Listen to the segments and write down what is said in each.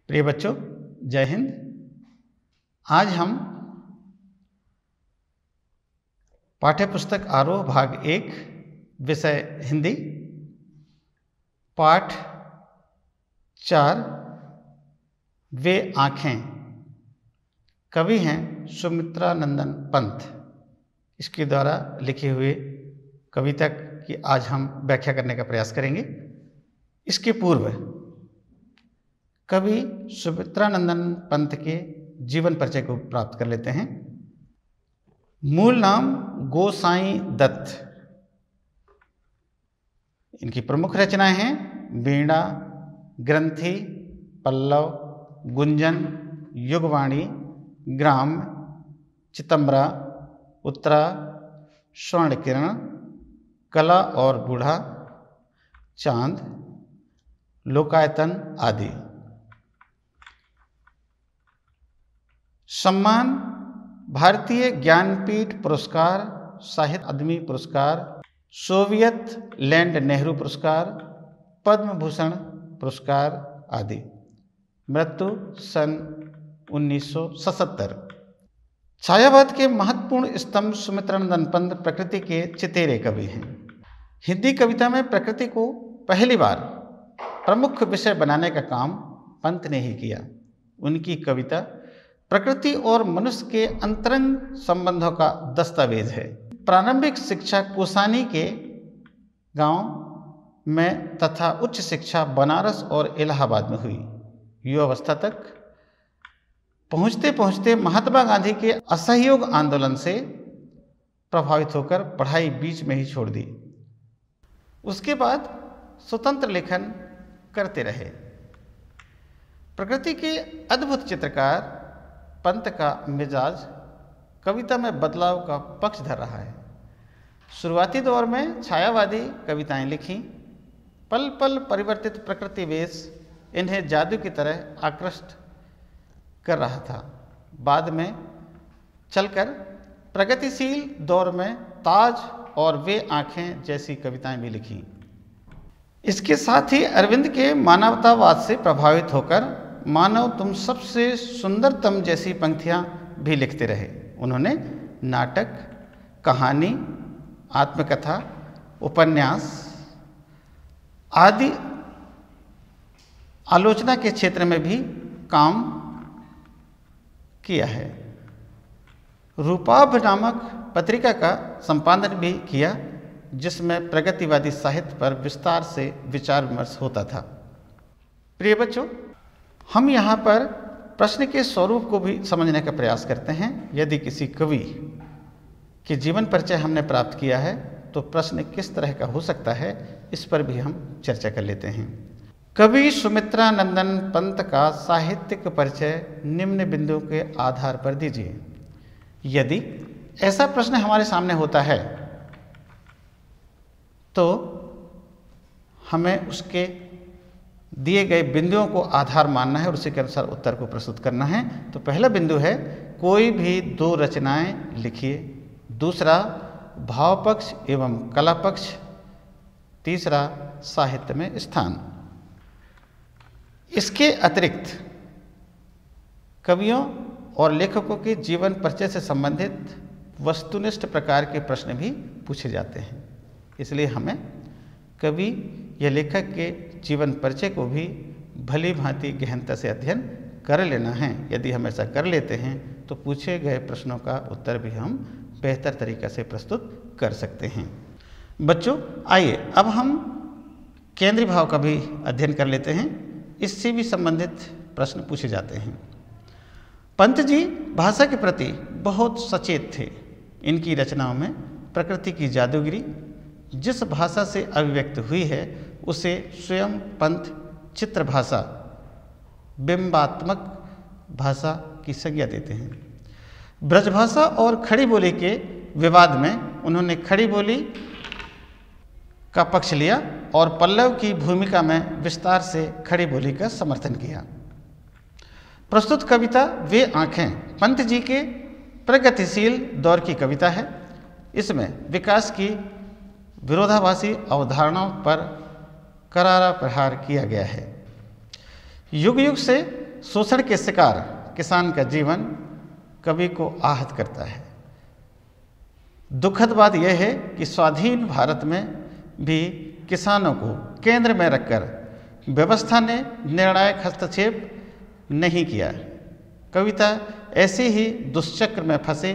प्रिय बच्चों, जय हिंद। आज हम पाठ्य पुस्तक आरोह भाग 1 विषय हिंदी पाठ 4 वे आँखें, कवि हैं सुमित्रा नंदन पंत। इसके द्वारा लिखे हुए कविता की आज हम व्याख्या करने का प्रयास करेंगे। इसके पूर्व कवि सुमित्रा नंदन पंत के जीवन परिचय को प्राप्त कर लेते हैं। मूल नाम गोसाई दत्त। इनकी प्रमुख रचनाएं हैं वीणा, ग्रंथि, पल्लव, गुंजन, युगवाणी, ग्राम, चितंबरा, उत्तरा, स्वर्ण किरण, कला और बूढ़ा, चांद, लोकायतन आदि। सम्मान भारतीय ज्ञानपीठ पुरस्कार, साहित्य अकादमी पुरस्कार, सोवियत लैंड नेहरू पुरस्कार, पद्म भूषण पुरस्कार आदि। मृत्यु सन 1977। छायावाद के महत्वपूर्ण स्तंभ सुमित्रा नंदन पंत प्रकृति के चितेरे कवि हैं। हिंदी कविता में प्रकृति को पहली बार प्रमुख विषय बनाने का काम पंत ने ही किया। उनकी कविता प्रकृति और मनुष्य के अंतरंग संबंधों का दस्तावेज है। प्रारंभिक शिक्षा कोसानी के गांव में तथा उच्च शिक्षा बनारस और इलाहाबाद में हुई। युवावस्था तक पहुंचते पहुंचते महात्मा गांधी के असहयोग आंदोलन से प्रभावित होकर पढ़ाई बीच में ही छोड़ दी। उसके बाद स्वतंत्र लेखन करते रहे। प्रकृति के अद्भुत चित्रकार पंत का मिजाज कविता में बदलाव का पक्ष धर रहा है। शुरुआती दौर में छायावादी कविताएं लिखी। पल पल परिवर्तित प्रकृति वेश इन्हें जादू की तरह आकृष्ट कर रहा था। बाद में चलकर प्रगतिशील दौर में ताज और वे आँखें जैसी कविताएं भी लिखी। इसके साथ ही अरविंद के मानवतावाद से प्रभावित होकर मानव तुम सबसे सुंदरतम जैसी पंक्तियां भी लिखते रहे। उन्होंने नाटक, कहानी, आत्मकथा, उपन्यास आदि आलोचना के क्षेत्र में भी काम किया है। रूपाभ नामक पत्रिका का संपादन भी किया, जिसमें प्रगतिवादी साहित्य पर विस्तार से विचार विमर्श होता था। प्रिय बच्चों, हम यहाँ पर प्रश्न के स्वरूप को भी समझने का प्रयास करते हैं। यदि किसी कवि के जीवन परिचय हमने प्राप्त किया है तो प्रश्न किस तरह का हो सकता है, इस पर भी हम चर्चा कर लेते हैं। कवि सुमित्रा नंदन पंत का साहित्यिक परिचय निम्न बिंदुओं के आधार पर दीजिए। यदि ऐसा प्रश्न हमारे सामने होता है तो हमें उसके दिए गए बिंदुओं को आधार मानना है और उसी के अनुसार उत्तर को प्रस्तुत करना है। तो पहला बिंदु है कोई भी दो रचनाएं लिखिए। दूसरा भाव पक्ष एवं कला पक्ष। तीसरा साहित्य में स्थान। इसके अतिरिक्त कवियों और लेखकों के जीवन परिचय से संबंधित वस्तुनिष्ठ प्रकार के प्रश्न भी पूछे जाते हैं। इसलिए हमें कवि या लेखक के जीवन परिचय को भी भली भांति गहनता से अध्ययन कर लेना है। यदि हम ऐसा कर लेते हैं तो पूछे गए प्रश्नों का उत्तर भी हम बेहतर तरीक़े से प्रस्तुत कर सकते हैं। बच्चों, आइए अब हम केंद्रीय भाव का भी अध्ययन कर लेते हैं। इससे भी संबंधित प्रश्न पूछे जाते हैं। पंत जी भाषा के प्रति बहुत सचेत थे। इनकी रचनाओं में प्रकृति की जादूगिरी जिस भाषा से अभिव्यक्त हुई है उसे स्वयं पंत चित्र भाषा, बिंबात्मक भाषा की संज्ञा देते हैं। ब्रजभाषा और खड़ी बोली के विवाद में उन्होंने खड़ी बोली का पक्ष लिया और पल्लव की भूमिका में विस्तार से खड़ी बोली का समर्थन किया। प्रस्तुत कविता वे आँखें पंत जी के प्रगतिशील दौर की कविता है। इसमें विकास की विरोधाभासी अवधारणाओं पर करारा प्रहार किया गया है। युग युग से शोषण के शिकार किसान का जीवन कवि को आहत करता है। दुखद बात यह है कि स्वाधीन भारत में भी किसानों को केंद्र में रखकर व्यवस्था ने निर्णायक हस्तक्षेप नहीं किया। कविता ऐसे ही दुष्चक्र में फंसे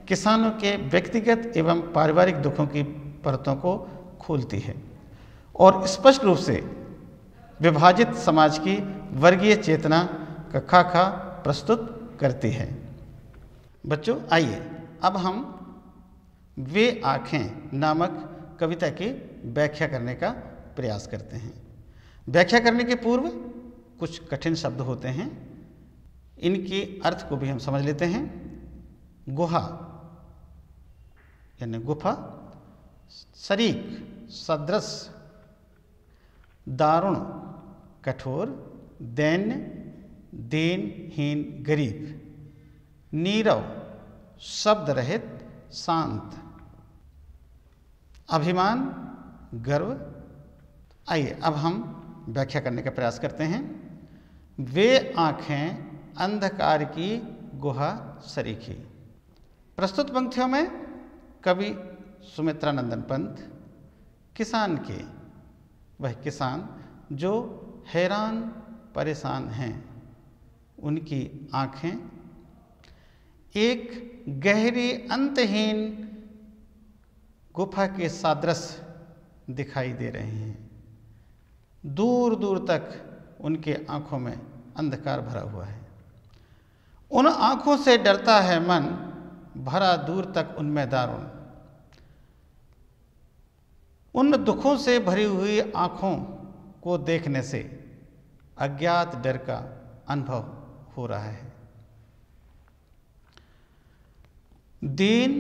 किसानों के व्यक्तिगत एवं पारिवारिक दुखों की परतों को खोलती है और स्पष्ट रूप से विभाजित समाज की वर्गीय चेतना का खाका प्रस्तुत करती है। बच्चों, आइए अब हम वे आँखें नामक कविता की व्याख्या करने का प्रयास करते हैं। व्याख्या करने के पूर्व कुछ कठिन शब्द होते हैं, इनके अर्थ को भी हम समझ लेते हैं। गुहा यानी गुफा, शरीक सदृश, दारुण कठोर, दैन्य दीनहीन गरीब, नीरव शब्द रहित शांत, अभिमान गर्व। आइए अब हम व्याख्या करने का प्रयास करते हैं। वे आँखें अंधकार की गुहा सरीखी। प्रस्तुत पंक्तियों में कवि सुमित्रानंदन पंत किसान के, वह किसान जो हैरान परेशान हैं, उनकी आँखें एक गहरी अंतहीन गुफा के सादृश दिखाई दे रहे हैं। दूर दूर तक उनके आँखों में अंधकार भरा हुआ है। उन आँखों से डरता है मन, भरा दूर तक उनमें दारुण। उन दुखों से भरी हुई आँखों को देखने से अज्ञात डर का अनुभव हो रहा है। दीन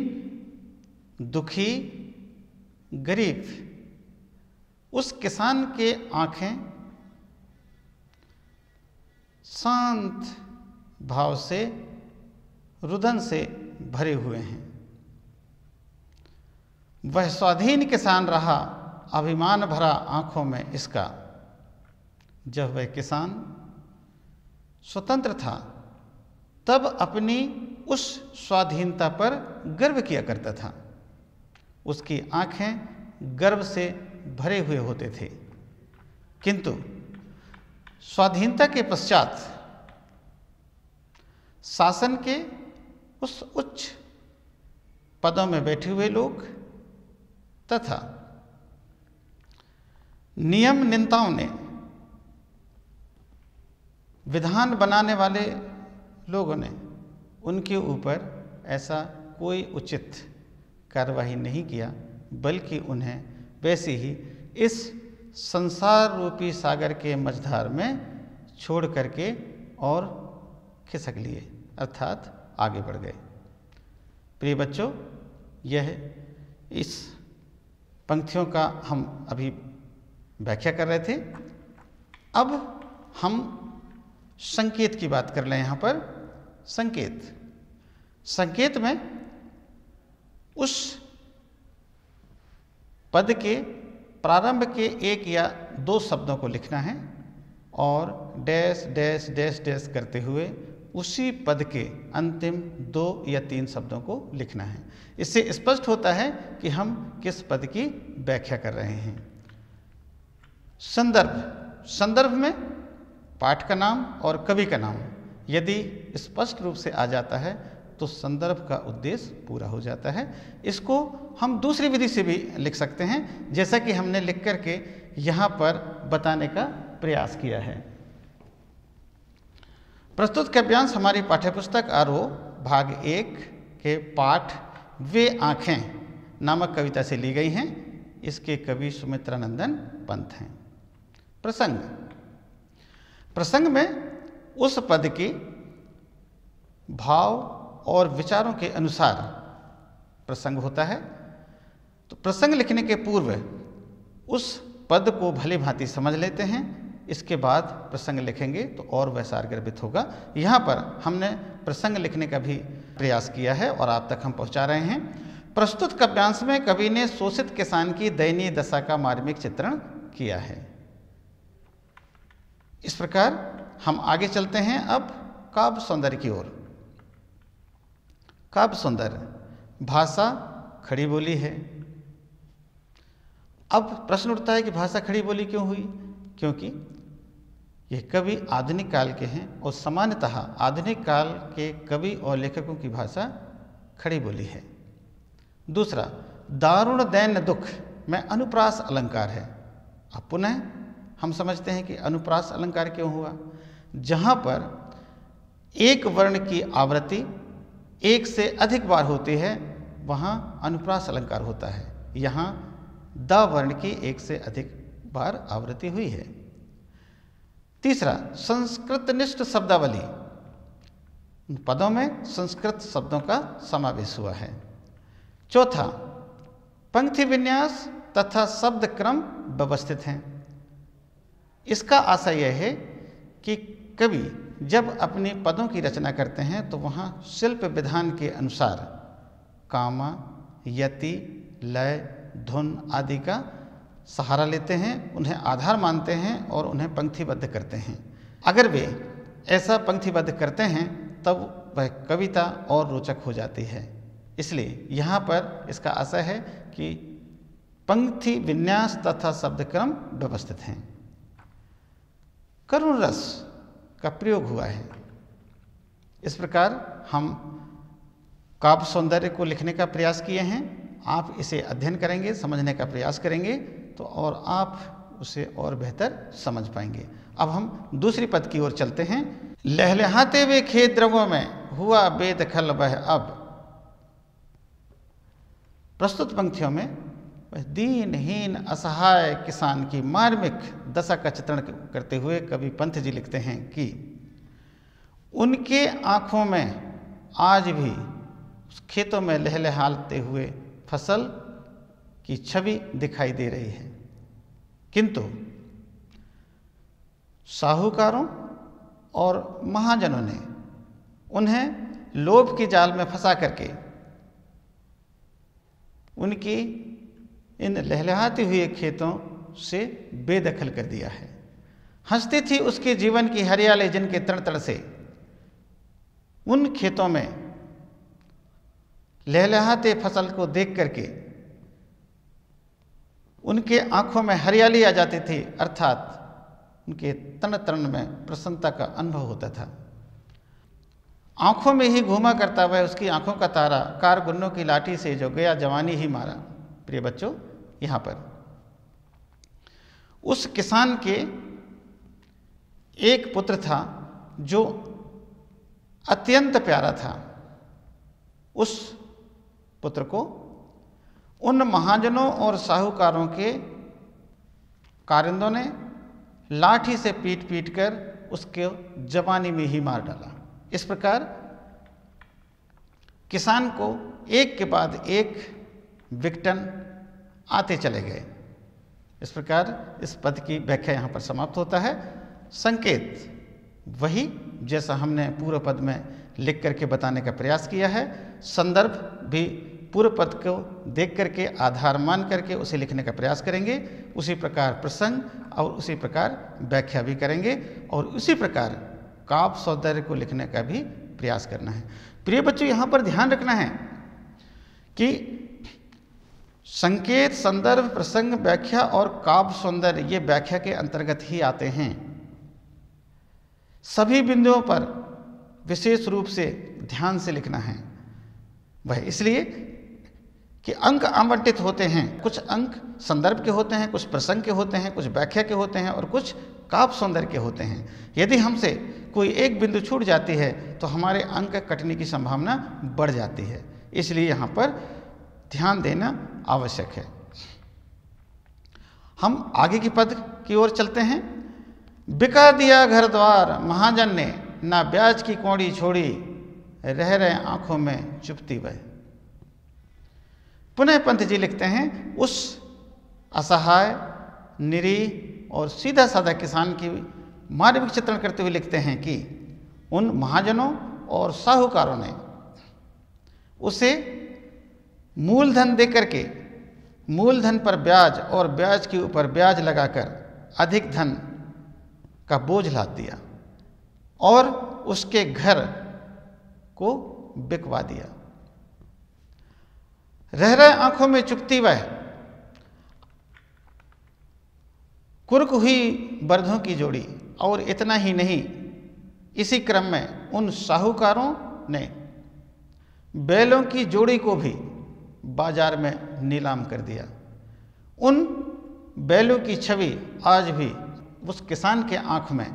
दुखी गरीब उस किसान के आँखें शांत भाव से, रुदन से भरे हुए हैं। वह स्वाधीन किसान रहा अभिमान भरा आँखों में इसका। जब वह किसान स्वतंत्र था तब अपनी उस स्वाधीनता पर गर्व किया करता था। उसकी आँखें गर्व से भरे हुए होते थे, किंतु स्वाधीनता के पश्चात शासन के उस उच्च पदों में बैठे हुए लोग तथा नियम नियंताओं ने, विधान बनाने वाले लोगों ने उनके ऊपर ऐसा कोई उचित कार्रवाई नहीं किया, बल्कि उन्हें वैसे ही इस संसार रूपी सागर के मझधार में छोड़ करके और खिसक लिए, अर्थात आगे बढ़ गए। प्रिय बच्चों, यह इस पंक्तियों का हम अभी व्याख्या कर रहे थे। अब हम संकेत की बात कर लें। यहाँ पर संकेत में उस पद के प्रारंभ के एक या दो शब्दों को लिखना है और डैश डैश डैश डैश करते हुए उसी पद के अंतिम 2 या 3 शब्दों को लिखना है। इससे स्पष्ट होता है कि हम किस पद की व्याख्या कर रहे हैं। संदर्भ में पाठ का नाम और कवि का नाम यदि स्पष्ट रूप से आ जाता है तो संदर्भ का उद्देश्य पूरा हो जाता है। इसको हम दूसरी विधि से भी लिख सकते हैं, जैसा कि हमने लिख करके यहाँ पर बताने का प्रयास किया है। प्रस्तुत काव्यांश हमारी पाठ्यपुस्तक आरोह भाग 1 के पाठ वे आँखें नामक कविता से ली गई हैं। इसके कवि सुमित्रानंदन पंत हैं। प्रसंग में उस पद के भाव और विचारों के अनुसार प्रसंग होता है। तो प्रसंग लिखने के पूर्व उस पद को भली भांति समझ लेते हैं, इसके बाद प्रसंग लिखेंगे तो और वह सारगर्भित होगा। यहाँ पर हमने प्रसंग लिखने का भी प्रयास किया है और आप तक हम पहुँचा रहे हैं। प्रस्तुत काव्यांश में कवि ने शोषित किसान की दयनीय दशा का मार्मिक चित्रण किया है। इस प्रकार हम आगे चलते हैं अब काव्य सौंदर्य की ओर। काव्य सौंदर्य भाषा खड़ी बोली है। अब प्रश्न उठता है कि भाषा खड़ी बोली क्यों हुई? क्योंकि ये कवि आधुनिक काल के हैं और सामान्यतः आधुनिक काल के कवि और लेखकों की भाषा खड़ी बोली है। दूसरा, दारुण दैन्य दुख में अनुप्रास अलंकार है। अब पुनः हम समझते हैं कि अनुप्रास अलंकार क्यों हुआ? जहाँ पर एक वर्ण की आवृत्ति एक से अधिक बार होती है वहाँ अनुप्रास अलंकार होता है। यहाँ द वर्ण की एक से अधिक बार आवृत्ति हुई है। तीसरा, संस्कृतनिष्ठ शब्दावली, पदों में संस्कृत शब्दों का समावेश हुआ है। चौथा, पंक्ति विन्यास तथा शब्द क्रम व्यवस्थित हैं। इसका आशय यह है कि कवि जब अपनी पदों की रचना करते हैं तो वहाँ शिल्प विधान के अनुसार कामा, यति, लय, धुन आदि का सहारा लेते हैं, उन्हें आधार मानते हैं और उन्हें पंक्तिबद्ध करते हैं। अगर वे ऐसा पंक्तिबद्ध करते हैं तब वह कविता और रोचक हो जाती है। इसलिए यहाँ पर इसका आशय है कि पंक्ति विन्यास तथा शब्दक्रम व्यवस्थित हैं। करुण रस का प्रयोग हुआ है। इस प्रकार हम काव्य सौंदर्य को लिखने का प्रयास किए हैं। आप इसे अध्ययन करेंगे, समझने का प्रयास करेंगे तो और आप उसे और बेहतर समझ पाएंगे। अब हम दूसरी पद की ओर चलते हैं। लहलहाते हुए खेत द्रवों में हुआ बेदखल वह अब। प्रस्तुत पंक्तियों में वह दीनहीन असहाय किसान की मार्मिक दशा का चित्रण करते हुए कवि पंत जी लिखते हैं कि उनके आँखों में आज भी खेतों में लहलहाते हुए फसल की छवि दिखाई दे रही है, किंतु साहूकारों और महाजनों ने उन्हें लोभ की जाल में फंसा करके उनकी इन लहलहाते हुए खेतों से बेदखल कर दिया है। हंसती थी उसके जीवन की हरियाली जिनके तड़ तड़ से उन खेतों में लहलहाते फसल को देख करके उनके आंखों में हरियाली आ जाती थी, अर्थात उनके तन तन में प्रसन्नता का अनुभव होता था। आंखों में ही घूमा करता वह उसकी आंखों का तारा, कार गुन्नों की लाठी से जो गया जवानी ही मारा। प्रिय बच्चों, यहाँ पर उस किसान के एक पुत्र था जो अत्यंत प्यारा था। उस पुत्र को उन महाजनों और साहूकारों के कारिंदों ने लाठी से पीट पीट कर उसके जवानी में ही मार डाला। इस प्रकार किसान को एक के बाद एक विघटन आते चले गए। इस प्रकार इस पद की व्याख्या यहाँ पर समाप्त होता है। संकेत वही जैसा हमने पूर्व पद में लिख करके बताने का प्रयास किया है। संदर्भ भी पूर्व पद को देख करके आधार मान करके उसे लिखने का प्रयास करेंगे। उसी प्रकार प्रसंग और उसी प्रकार व्याख्या भी करेंगे और उसी प्रकार काव्य सौंदर्य को लिखने का भी प्रयास करना है। प्रिय बच्चों, यहाँ पर ध्यान रखना है कि संकेत, संदर्भ, प्रसंग, व्याख्या और काव्य सौंदर्य ये व्याख्या के अंतर्गत ही आते हैं। सभी बिंदुओं पर विशेष रूप से ध्यान से लिखना है। वह इसलिए कि अंक आवंटित होते हैं। कुछ अंक संदर्भ के होते हैं, कुछ प्रसंग के होते हैं, कुछ व्याख्या के होते हैं और कुछ काव्य सौंदर्य के होते हैं। यदि हमसे कोई एक बिंदु छूट जाती है तो हमारे अंक कटने की संभावना बढ़ जाती है। इसलिए यहाँ पर ध्यान देना आवश्यक है। हम आगे की पद की ओर चलते हैं। बिका दिया घर द्वार महाजन ने, ना ब्याज की कौड़ी छोड़ी, रह रहे आंखों में चुपती वह। पुनः पंत जी लिखते हैं, उस असहाय, निरीह और सीधा साधा किसान की मानविक चित्रण करते हुए लिखते हैं कि उन महाजनों और साहूकारों ने उसे मूलधन दे करके मूलधन पर ब्याज और ब्याज के ऊपर ब्याज लगाकर अधिक धन का बोझ लाद दिया और उसके घर को बिकवा दिया। रह रहे आंखों में चुभती वह कुर्क हुई बर्धों की जोड़ी। और इतना ही नहीं, इसी क्रम में उन साहूकारों ने बैलों की जोड़ी को भी बाजार में नीलाम कर दिया। उन बैलों की छवि आज भी उस किसान के आंख में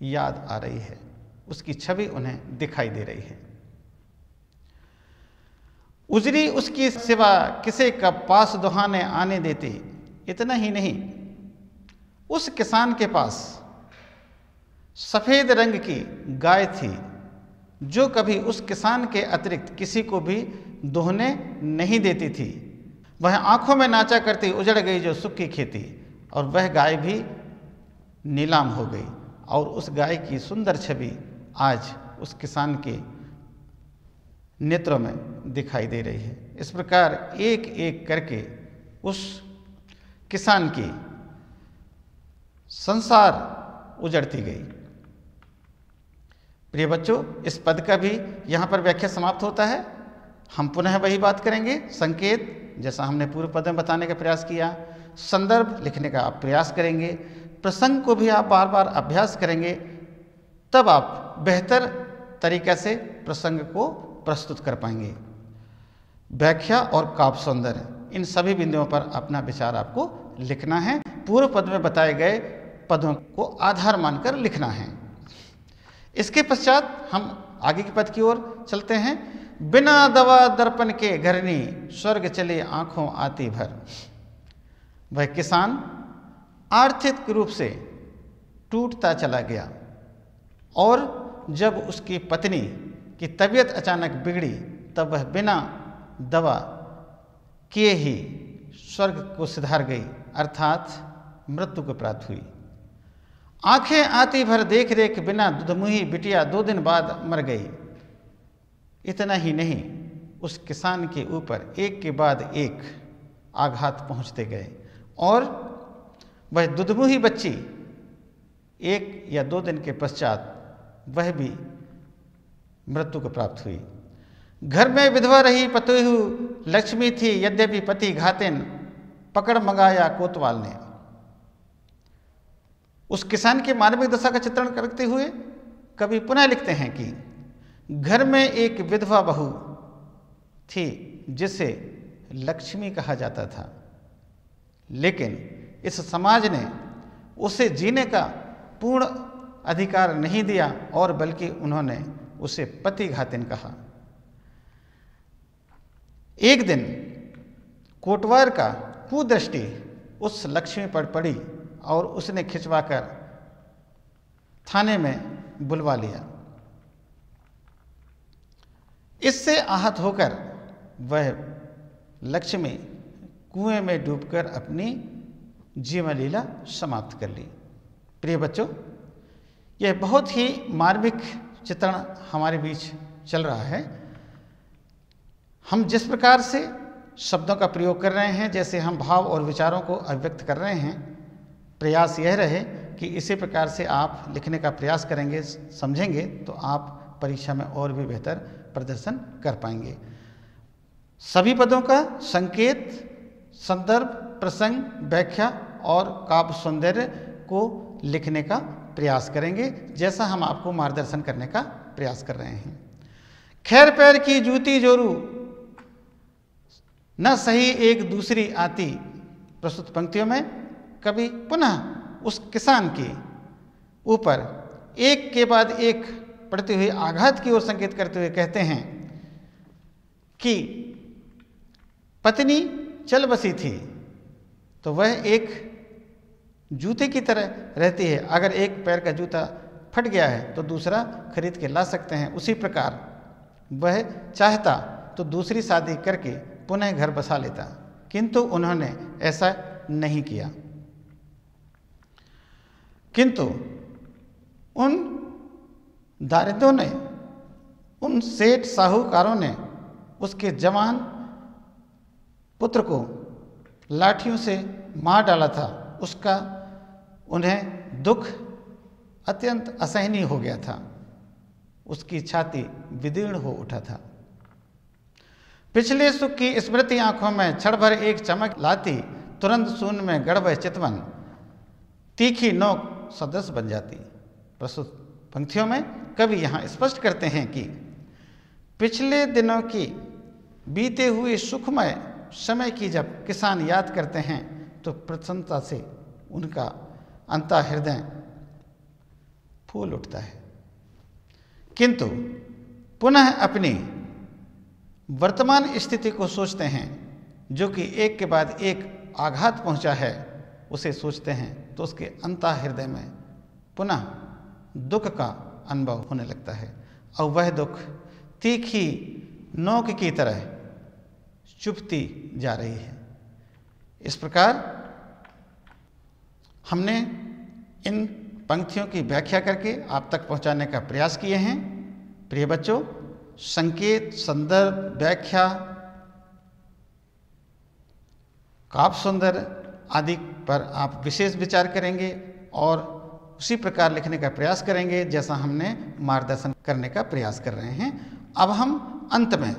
याद आ रही है, उसकी छवि उन्हें दिखाई दे रही है। उजरी उसकी सिवा किसे का पास दुहाने आने देती। इतना ही नहीं, उस किसान के पास सफ़ेद रंग की गाय थी जो कभी उस किसान के अतिरिक्त किसी को भी दोहने नहीं देती थी। वह आंखों में नाचा करती उजड़ गई जो सुख की खेती, और वह गाय भी नीलाम हो गई और उस गाय की सुंदर छवि आज उस किसान के नेत्रों में दिखाई दे रही है। इस प्रकार एक एक करके उस किसान की संसार उजड़ती गई। प्रिय बच्चों, इस पद का भी यहाँ पर व्याख्या समाप्त होता है। हम पुनः वही बात करेंगे। संकेत जैसा हमने पूर्व पद में बताने का प्रयास किया, संदर्भ लिखने का आप प्रयास करेंगे, प्रसंग को भी आप बार बार अभ्यास करेंगे, तब आप बेहतर तरीक़े से प्रसंग को प्रस्तुत कर पाएंगे। व्याख्या और काव्य सौंदर्य, इन सभी बिंदुओं पर अपना विचार आपको लिखना है। पूर्व पद में बताए गए पदों को आधार मानकर लिखना है। इसके पश्चात हम आगे के पद की ओर चलते हैं। बिना दवा दर्पण के घरनी स्वर्ग चले आंखों आती भर। वह किसान आर्थिक रूप से टूटता चला गया और जब उसकी पत्नी की तबीयत अचानक बिगड़ी तब वह बिना दवा किए ही स्वर्ग को सिधार गई, अर्थात मृत्यु को प्राप्त हुई। आंखें आती भर देख रेख बिना दुधमुही बिटिया 2 दिन बाद मर गई। इतना ही नहीं, उस किसान के ऊपर एक के बाद एक आघात पहुंचते गए और वह दुधमुही बच्ची 1 या 2 दिन के पश्चात वह भी मृत्यु को प्राप्त हुई। घर में विधवा रही पतोहू लक्ष्मी थी, यद्यपि पति घातिन पकड़ मंगाया कोतवाल ने। उस किसान की मानविक दशा का चित्रण करते हुए कवि पुनः लिखते हैं कि घर में एक विधवा बहू थी जिसे लक्ष्मी कहा जाता था, लेकिन इस समाज ने उसे जीने का पूर्ण अधिकार नहीं दिया और बल्कि उन्होंने उसे पतिघातिन कहा। एक दिन कोटवार का कुदृष्टि उस लक्ष्मी पर पड़ी और उसने खिंचवाकर थाने में बुलवा लिया। इससे आहत होकर वह लक्ष्मी कुएं में डूबकर अपनी जीवन लीला समाप्त कर ली। प्रिय बच्चों, यह बहुत ही मार्मिक चित्रण हमारे बीच चल रहा है। हम जिस प्रकार से शब्दों का प्रयोग कर रहे हैं, जैसे हम भाव और विचारों को अभिव्यक्त कर रहे हैं, प्रयास यह रहे कि इसी प्रकार से आप लिखने का प्रयास करेंगे, समझेंगे तो आप परीक्षा में और भी बेहतर प्रदर्शन कर पाएंगे। सभी पदों का संकेत, संदर्भ, प्रसंग, व्याख्या और काव्य सौंदर्य को लिखने का प्रयास करेंगे, जैसा हम आपको मार्गदर्शन करने का प्रयास कर रहे हैं। खैर पैर की जूती जोरू न सही एक दूसरी आती। प्रस्तुत पंक्तियों में कवि पुनः उस किसान के ऊपर एक के बाद एक पड़ते हुए आघात की ओर संकेत करते हुए कहते हैं कि पत्नी चल बसी थी तो वह एक जूते की तरह रहती है। अगर एक पैर का जूता फट गया है तो दूसरा खरीद के ला सकते हैं। उसी प्रकार वह चाहता तो दूसरी शादी करके पुनः घर बसा लेता, किंतु उन्होंने ऐसा नहीं किया। किंतु उन दारिद्रों ने, उन सेठ साहूकारों ने उसके जवान पुत्र को लाठियों से मार डाला था। उसका उन्हें दुख अत्यंत असहनीय हो गया था। उसकी छाती विदीर्ण हो उठा था। पिछले सुख की स्मृति आंखों में क्षण भर एक चमक लाती, तुरंत शून्य में गड़बड़ चितवन तीखी नोक सदृश बन जाती। प्रस्तुत पंक्तियों में कवि यहाँ स्पष्ट करते हैं कि पिछले दिनों की बीते हुए सुखमय समय की जब किसान याद करते हैं तो प्रसन्नता से उनका अंतःहृदय फूल उठता है, किंतु पुनः अपनी वर्तमान स्थिति को सोचते हैं, जो कि एक के बाद एक आघात पहुंचा है, उसे सोचते हैं तो उसके अंतःहृदय में पुनः दुख का अनुभव होने लगता है और वह दुख तीखी नोक की तरह चुभती जा रही है। इस प्रकार हमने इन पंक्तियों की व्याख्या करके आप तक पहुंचाने का प्रयास किए हैं। प्रिय बच्चों, संकेत, संदर्भ, व्याख्या, काव्य सुंदर आदि पर आप विशेष विचार करेंगे और उसी प्रकार लिखने का प्रयास करेंगे जैसा हमने मार्गदर्शन करने का प्रयास कर रहे हैं। अब हम अंत में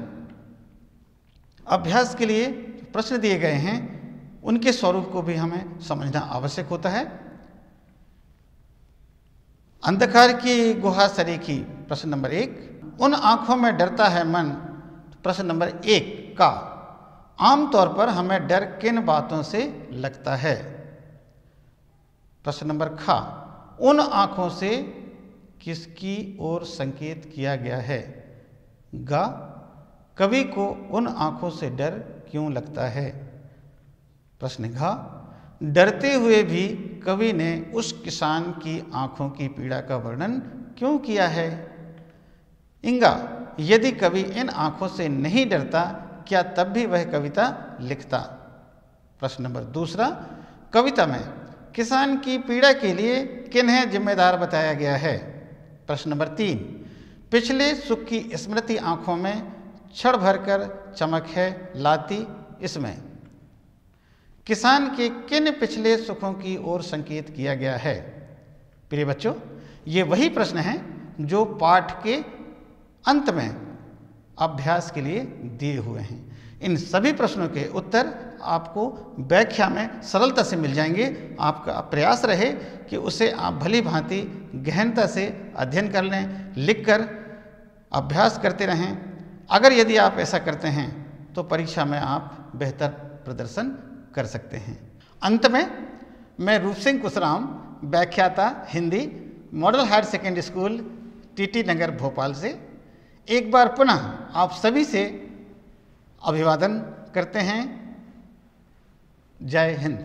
अभ्यास के लिए प्रश्न दिए गए हैं, उनके स्वरूप को भी हमें समझना आवश्यक होता है। अंधकार की गुहा सरीखी, प्रश्न नंबर 1। उन आंखों में डरता है मन, प्रश्न नंबर 1 का आमतौर पर हमें डर किन बातों से लगता है? प्रश्न नंबर ख, उन आंखों से किसकी ओर संकेत किया गया है? ग, कवि को उन आंखों से डर क्यों लगता है? प्रश्न घ, डरते हुए भी कवि ने उस किसान की आंखों की पीड़ा का वर्णन क्यों किया है? इंगा, यदि कवि इन आंखों से नहीं डरता क्या तब भी वह कविता लिखता? प्रश्न नंबर 2, कविता में किसान की पीड़ा के लिए किन्हें जिम्मेदार बताया गया है? प्रश्न नंबर 3, पिछले सुख की स्मृति आंखों में क्षण भर कर चमक है लाती, इसमें किसान के किन पिछले सुखों की ओर संकेत किया गया है? प्रिय बच्चों, ये वही प्रश्न हैं जो पाठ के अंत में अभ्यास के लिए दिए हुए हैं। इन सभी प्रश्नों के उत्तर आपको व्याख्या में सरलता से मिल जाएंगे। आपका प्रयास रहे कि उसे आप भली भांति गहनता से अध्ययन कर लें, लिखकर अभ्यास करते रहें। अगर यदि आप ऐसा करते हैं तो परीक्षा में आप बेहतर प्रदर्शन कर सकते हैं। अंत में मैं रूप सिंह कुशराम, व्याख्याता Hindi, model higher secondary school TT Nagar Bhopal से एक बार पुनः आप सभी से अभिवादन करते हैं। जय हिंद।